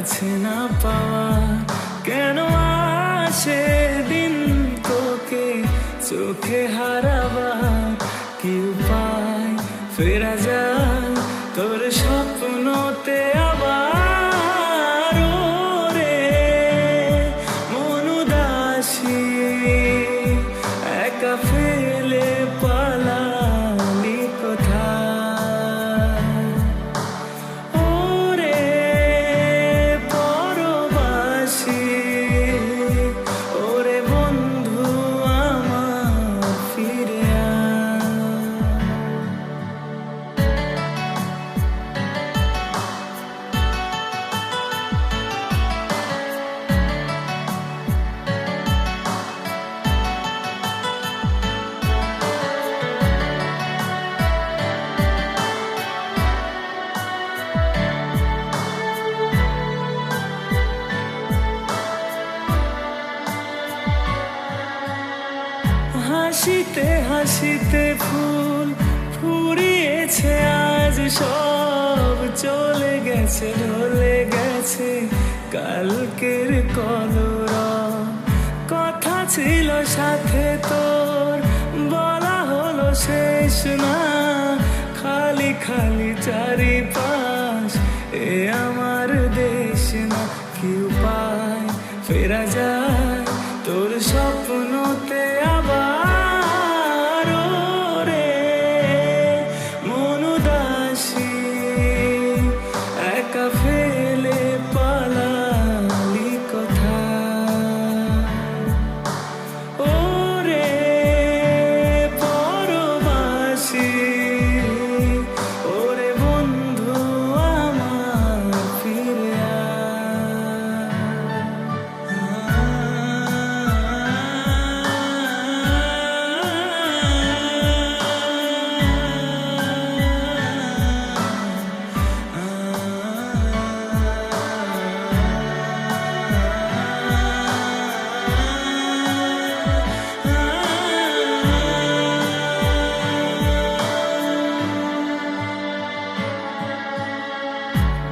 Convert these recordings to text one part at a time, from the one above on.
কাছে না পাওয়া কেন আসে দিন তোকে চোখে হারাবার কি উপায় ফেরা যায় তোর স্বপ্নতে আবার রে মন উদাসী একা ফেলে পালালি কোথায় ওরে পরবাসী ওরে বন্ধু আমার ফিরে হাসিতে হাসিতে ফুল ফুরিয়েছে আজ সব চলে গেছে ঢলে গেছে কালকের কলরব কথা ছিল সাথে তোর বলা হলো শেষ না খালি খালি চারিপাশ এ আমার দেশ না কি উপায় ফেরা যায় তোর স্বপ্নতে আবার রে মন উদাসী একা ফেলে পালালি কোথায় ওরে পরবাসী ওরে বন্ধু আমার ফিরে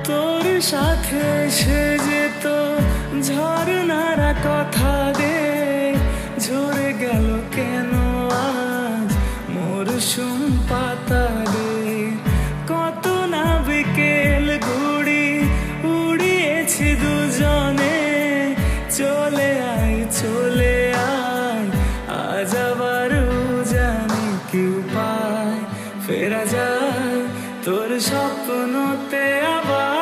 তোর সাথে সে যেত ঝর্ণারা কথা দে ঝরে গেল কেন আজ মরশুম পাতা রে কত না বিকেল ঘুড়ি উড়িয়েছি দুজনে চলে আয় আজ আবার জানি কি উপায় ফেরা যায় তোর স্বপ্নতে আবার